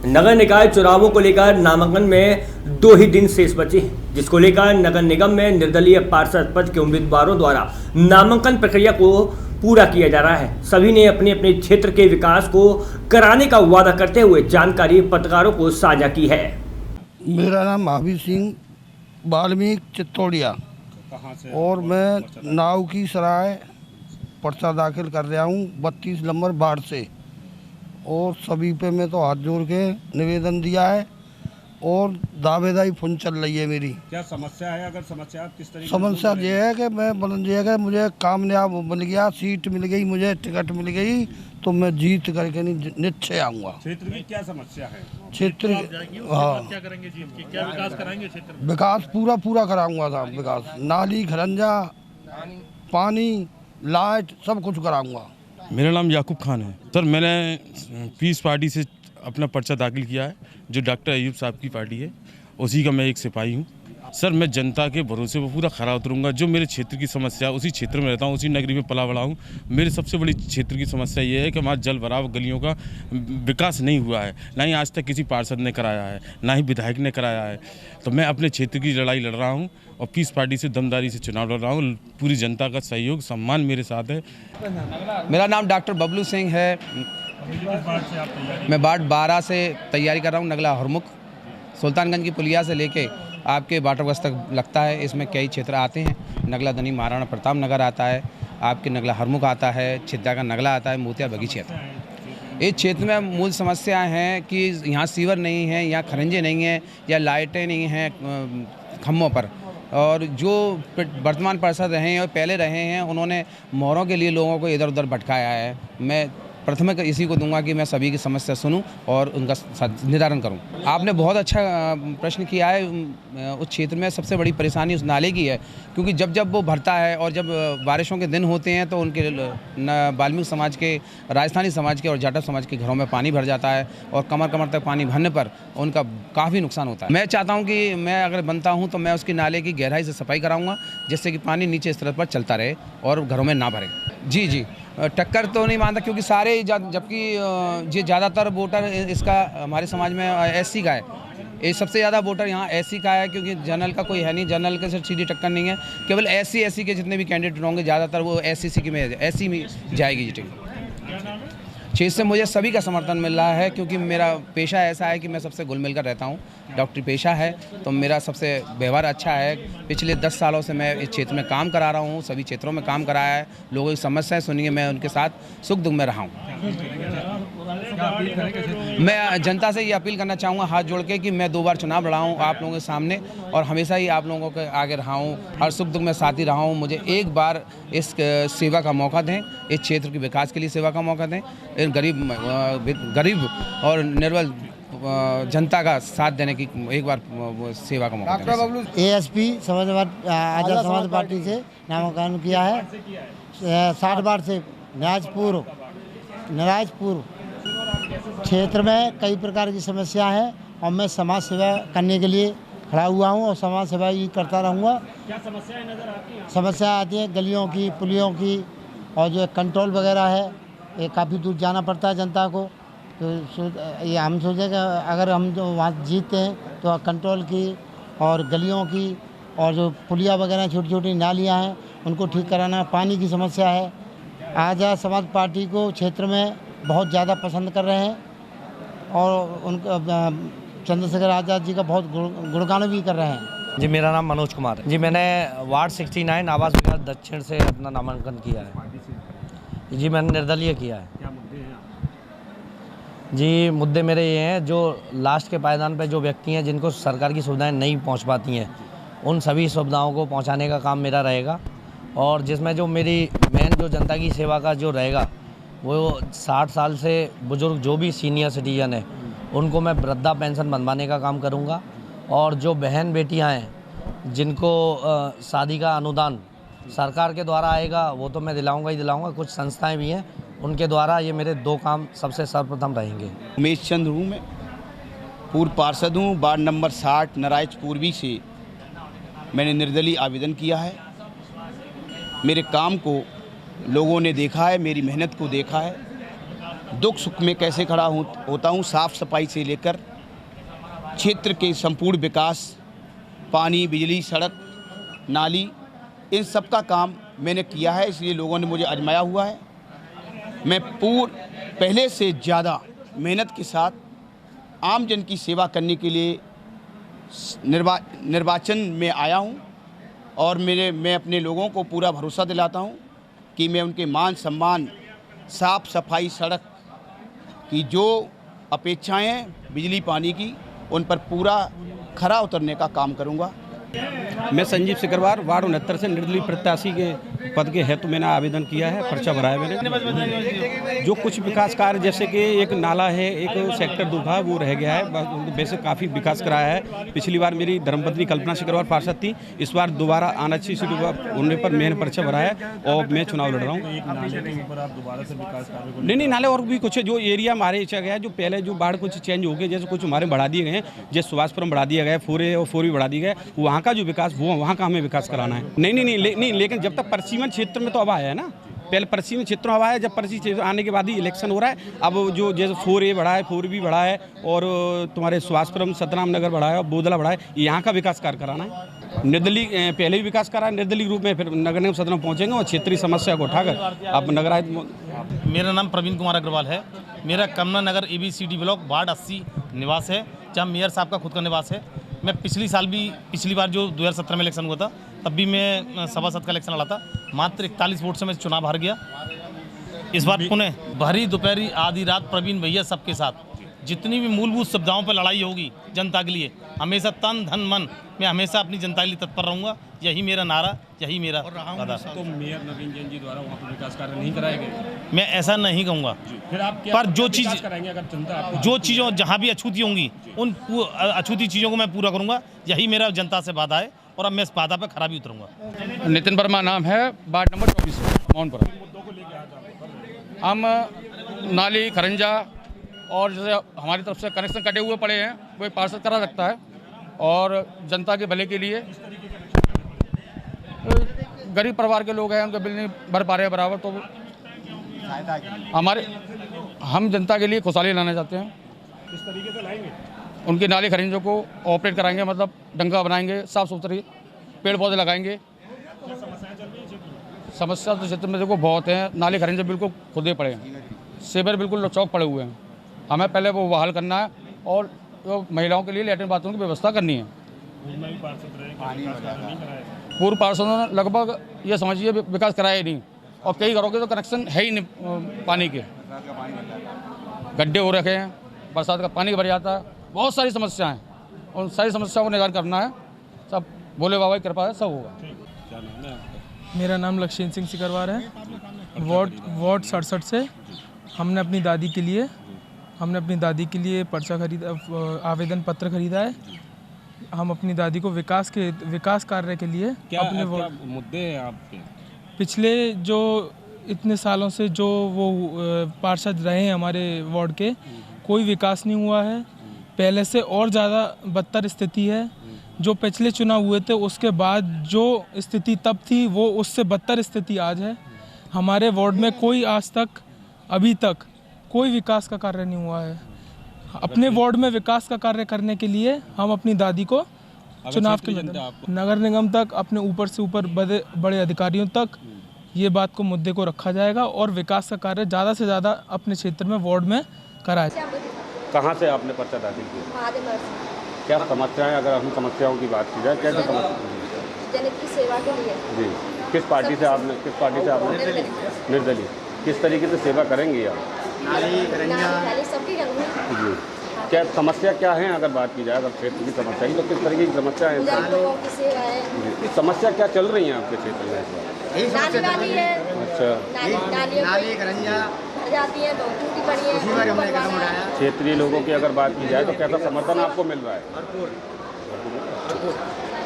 नगर निकाय चुनावों को लेकर नामांकन में 2 ही दिन शेष बचे हैं, जिसको लेकर नगर निगम में निर्दलीय पार्षद पद के उम्मीदवारों द्वारा नामांकन प्रक्रिया को पूरा किया जा रहा है। सभी ने अपने अपने क्षेत्र के विकास को कराने का वादा करते हुए जानकारी पत्रकारों को साझा की है। मेरा नाम महावीर सिंह वाल्मीकि चित्तौड़िया और मैं नाव की सराय पर्चा दाखिल कर रहा हूँ 32 नंबर वार्ड से। और सभी पे मैं तो हाथ जोड़ के निवेदन दिया है और दावेदारी फोन चल रही है मेरी। क्या समस्या है? अगर समस्या किस तरीके समस्या ये है कि मैं बुलंद ये है कि मुझे कामयाब मिल गया, सीट मिल गई, मुझे टिकट मिल गई तो मैं जीत करके निश्चय आऊँगा। क्षेत्र की क्या समस्या है? क्षेत्र हाँ क्या करेंगे जीत के? क्या विकास कराएंगे क्षेत्र में? विकास पूरा कराऊंगा साहब। विकास नाली, खरंजा, पानी, लाइट सब कुछ कराऊंगा। मेरा नाम याकूब खान है सर। मैंने पीस पार्टी से अपना पर्चा दाखिल किया है, जो डॉक्टर अयूब साहब की पार्टी है, उसी का मैं एक सिपाही हूँ सर। मैं जनता के भरोसे पर पूरा खरा उतरूँगा। जो मेरे क्षेत्र की समस्या, उसी क्षेत्र में रहता हूँ, उसी नगरी में पला बड़ा हूँ। मेरी सबसे बड़ी क्षेत्र की समस्या ये है कि हमारा जल भराव, गलियों का विकास नहीं हुआ है। ना ही आज तक किसी पार्षद ने कराया है, ना ही विधायक ने कराया है। तो मैं अपने क्षेत्र की लड़ाई लड़ रहा हूँ और पीस पार्टी से दमदारी से चुनाव लड़ रहा हूँ। पूरी जनता का सहयोग, सम्मान मेरे साथ है। मेरा नाम डॉक्टर बबलू सिंह है। मैं वार्ड 12 से तैयारी कर रहा हूँ। नगला हरमुख, सुल्तानगंज की पुलिया से लेके आपके वाटर वर्क्स तक लगता है। इसमें कई क्षेत्र आते हैं। नगला दनी महाराणा प्रताप नगर आता है, आपके नगला हरमुख आता है, छिद्दा का नगला आता है, मोतिया बगीचे आता है। इस क्षेत्र में मूल समस्याएं हैं कि यहाँ सीवर नहीं है, यहाँ खरंजे नहीं हैं, या लाइटें नहीं हैं खम्भों पर। और जो वर्तमान पार्षद रहे हैं और पहले रहे हैं, उन्होंने मोहरों के लिए लोगों को इधर उधर भटकाया है। मैं प्राथमिक इसी को दूंगा कि मैं सभी की समस्या सुनूं और उनका निवारण करूं। आपने बहुत अच्छा प्रश्न किया है। उस क्षेत्र में सबसे बड़ी परेशानी उस नाले की है, क्योंकि जब वो भरता है और जब बारिशों के दिन होते हैं तो उनके वाल्मीकि समाज के, राजस्थानी समाज के और जाटव समाज के घरों में पानी भर जाता है और कमर तक पानी भरने पर उनका काफ़ी नुकसान होता है। मैं चाहता हूँ कि मैं अगर बनता हूँ तो मैं उसकी नाले की गहराई से सफाई कराऊँगा, जिससे कि पानी नीचे स्तर पर चलता रहे और घरों में ना भरे। जी टक्कर तो नहीं मानता, क्योंकि सारे जबकि ये ज़्यादातर वोटर इसका हमारे समाज में एससी का है। ये सबसे ज़्यादा वोटर यहाँ एससी का है, क्योंकि जनरल का कोई है नहीं। जनरल के सिर्फ सीधी टक्कर नहीं है, केवल एससी के जितने भी कैंडिडेट होंगे ज़्यादातर वो एससी में जाएगी जी टिकट। क्षेत्र से मुझे सभी का समर्थन मिल रहा है, क्योंकि मेरा पेशा ऐसा है कि मैं सबसे घुल मिल कर रहता हूँ। डॉक्टरी पेशा है तो मेरा सबसे व्यवहार अच्छा है। पिछले 10 सालों से मैं इस क्षेत्र में काम करा रहा हूँ, सभी क्षेत्रों में काम कराया है। लोगों की समस्याएं सुनी है, मैं उनके साथ सुख दुख में रहा हूँ। मैं जनता से ये अपील करना चाहूँगा हाथ जोड़ के कि मैं 2 बार चुनाव लड़ा हूँ आप लोगों के सामने, और हमेशा ही आप लोगों के आगे रहा हूँ, हर सुख दुख में साथी रहा हूँ। मुझे एक बार इस सेवा का मौका दें, इस क्षेत्र के विकास के लिए सेवा का मौका दें। गरीब और निर्बल जनता का साथ देने की एक बार सेवा का मौका दें। ASP आजाद समाज पार्टी से नामांकन किया है। 60 बार से नारायजपुर क्षेत्र में कई प्रकार की समस्या है और मैं समाज सेवा करने के लिए खड़ा हुआ हूँ और समाज सेवा ही करता रहूँगा। क्या समस्याएं नजर आती हैं? समस्या आती है गलियों की, पुलियों की, और जो कंट्रोल वगैरह है ये काफ़ी दूर जाना पड़ता है जनता को। तो ये हम सोचे कि अगर हम जो वहाँ जीतते हैं तो कंट्रोल की और गलियों की और जो पुलिया वगैरह छोटी छोटी नालियाँ हैं उनको ठीक कराना, पानी की समस्या है। आजाद समाज पार्टी को क्षेत्र में बहुत ज़्यादा पसंद कर रहे हैं और उनका चंद्रशेखर आज़ाद जी का बहुत गुणगान भी कर रहे हैं। जी मेरा नाम मनोज कुमार है। जी मैंने वार्ड 69 आवास विकास दक्षिण से अपना नामांकन किया है। जी मैंने निर्दलीय किया है। क्या मुद्दे हैं? जी मुद्दे मेरे ये हैं, जो लास्ट के पायदान पे जो व्यक्ति हैं जिनको सरकार की सुविधाएं नहीं पहुंच पाती हैं, उन सभी सुविधाओं को पहुंचाने का काम मेरा रहेगा। और जिसमें जो मेरी मेन जो जनता की सेवा का जो रहेगा, वो 60 साल से बुज़ुर्ग जो भी सीनियर सिटीजन है उनको मैं वृद्धा पेंशन बनवाने का काम करूँगा। और जो बहन बेटियाँ हैं जिनको शादी का अनुदान सरकार के द्वारा आएगा, वो तो मैं दिलाऊंगा ही दिलाऊंगा। कुछ संस्थाएं भी हैं, उनके द्वारा ये मेरे 2 काम सबसे सर्वप्रथम रहेंगे। उमेश चंद्र हूँ, मैं पूर्व पार्षद हूँ। वार्ड नंबर 60 नारायजपुर से मैंने निर्दलीय आवेदन किया है। मेरे काम को लोगों ने देखा है, मेरी मेहनत को देखा है दुख सुख में कैसे खड़ा होता हूँ। साफ़ सफाई से लेकर क्षेत्र के संपूर्ण विकास, पानी, बिजली, सड़क, नाली, इन सब का काम मैंने किया है, इसलिए लोगों ने मुझे आजमाया हुआ है। मैं पहले से ज़्यादा मेहनत के साथ आम जन की सेवा करने के लिए निर्वाचन में आया हूं और मैं अपने लोगों को पूरा भरोसा दिलाता हूं कि मैं उनके मान सम्मान, साफ सफाई, सड़क की जो अपेक्षाएं हैं, बिजली पानी की, उन पर पूरा खरा उतरने का काम करूंगा। मैं संजीव सिकरवार वार्ड 69 से निर्दलीय प्रत्याशी के पद के हेतु मैंने आवेदन किया है, पर्चा भरा है मैंने। जो कुछ विकास कार्य जैसे कि एक नाला है, एक सेक्टर दूखा वो रह गया है, वैसे काफ़ी विकास कराया है। पिछली बार मेरी धर्मपत्नी कल्पना सिकरवार पार्षद थी, इस बार दोबारा अनाची सीट होने पर मैंने पर्चा भरा है और मैं चुनाव लड़ रहा हूँ। नहीं, नाले और भी कुछ जो एरिया हमारे गया है, जो पहले जो बाढ़ कुछ चेंज हो गए, जैसे कुछ हमारे बढ़ा दिए गए हैं, जैसे सुभाषपुरम बढ़ा दिया गया, फोरे और फोर भी बढ़ा दिए गए, वहाँ का जो विकास वो वहाँ का हमें विकास कराना है। नहीं, लेकिन जब तक पश्चिमी क्षेत्र में तो अब आया है ना, पहले पश्चिमी क्षेत्र में अब आया, जब पश्चिमी क्षेत्र आने के बाद ही इलेक्शन हो रहा है। अब जो जैसे 4A बढ़ा है, 4B बढ़ा है और तुम्हारे सुभाषपुरम, सतनाम नगर बढ़ा है और बोदला बढ़ा है, यहाँ का विकास कार्य कराना है। निर्दलीय पहले भी विकास करा है, निर्दलीय रूप में फिर नगर निगम सदन में पहुँचेंगे और क्षेत्रीय समस्या को उठाकर अब नगर। मेरा नाम प्रवीण कुमार अग्रवाल है। मेरा कमला नगर ABCD ब्लॉक वार्ड 80 निवास है, जहाँ मेयर साहब का खुद का निवास है। मैं पिछली बार जो 2017 में इलेक्शन हुआ था, तब भी मैं सभासद का इलेक्शन लड़ा था, मात्र 41 वोट से मैं चुनाव हार गया। इस बार पुनः भरी दोपहरी आधी रात प्रवीण भैया सबके साथ जितनी भी मूलभूत सुविधाओं पर लड़ाई होगी जनता के लिए, हमेशा तन धन मन मैं हमेशा अपनी जनता के लिए तत्पर रहूँगा। यही मेरा नारा, यही मेरा वादा। तो मेयर नवीन जैन जी द्वारा वहाँ पर विकास कार्य नहीं कराए गए? मैं ऐसा नहीं कहूँगा, फिर आप क्या पर जो चीज़ कराएंगे अगर जनता जो चीज़ों जहाँ भी अछूती होंगी, उन अछूती चीज़ों को मैं पूरा करूँगा। यही मेरा जनता से वादा है और अब मैं इस वादा पर खरा भी उतरूँगा। नितिन वर्मा नाम है, वार्ड नंबर 24 मोहनपुरा। हम नाली, खरंजा और जैसे हमारी तरफ से कनेक्शन कटे हुए पड़े हैं, वो पार्षद करा सकता है और जनता के भले के लिए। गरीब परिवार के लोग हैं, उनका बिल नहीं भर पा रहे हैं बराबर, तो हम जनता के लिए खुशहाली लाना चाहते हैं। किस तरीके से लाएंगे? उनकी नाली खरींजों को ऑपरेट कराएंगे, मतलब डंगा बनाएंगे, साफ सुथरी पेड़ पौधे लगाएंगे। समस्या तो क्षेत्र में देखो बहुत है। नाली खरींजे बिल्कुल खुदे पड़े हैं, सेवर बिल्कुल चौक पड़े हुए हैं। हमें पहले वो बहाल करना है और तो महिलाओं के लिए लैट्रिन बाथरूम की व्यवस्था करनी है। पूर्व पार्षदों ने लगभग ये समझिए विकास कराया ही नहीं, और कई घरों के तो कनेक्शन है ही नहीं पानी के, गड्ढे हो रखे हैं, बरसात का पानी भर जाता है, बहुत सारी समस्याएं हैं। उन सारी समस्याओं को निदान करना है। सब भोले बाबा की कृपा है, सब होगा। मेरा नाम लक्ष्मण सिंह सिकरवार है, वार्ड 67 से। हमने अपनी दादी के लिए पर्चा खरीदा, आवेदन पत्र खरीदा है। हम अपनी दादी को विकास कार्य के लिए अपने मुद्दे हैं आपके? पिछले जो इतने सालों से जो वो पार्षद रहे हैं हमारे वार्ड के, कोई विकास नहीं हुआ है। पहले से और ज़्यादा बदतर स्थिति है। जो पिछले चुनाव हुए थे उसके बाद जो स्थिति तब थी, वो उससे बदतर स्थिति आज है। हमारे वार्ड में कोई आज तक, अभी तक कोई विकास का कार्य नहीं हुआ है। अपने वार्ड में विकास का कार्य करने के लिए हम अपनी दादी को चुनाव के नगर निगम तक, अपने ऊपर से ऊपर बड़े अधिकारियों तक ये बात को, मुद्दे को रखा जाएगा और विकास का कार्य ज़्यादा से ज़्यादा अपने क्षेत्र में वार्ड में कराया जाए। कहाँ से आपने पर्चा दाखिल किया? क्या समस्याएं, अगर हम समस्याओं की बात की जाए, कैसे समस्या? जनता की सेवा के लिए। जी, किस पार्टी से आपने निर्दलीय। किस तरीके से सेवा करेंगी आप? नाली सबकी करूँगी। जी, क्या समस्या क्या है अगर बात की जाए, अगर क्षेत्र की समस्या ही, तो किस तरीके की समस्या है? लोगों की सेवा है। जी, समस्या क्या चल रही है आपके क्षेत्र में इस बार? नाली है। अच्छा, नाली खरंजा जाती है, तो टूटी पड़ी है। क्षेत्रीय लोगों की अगर बात की जाए तो कैसा समर्थन आपको मिल रहा है?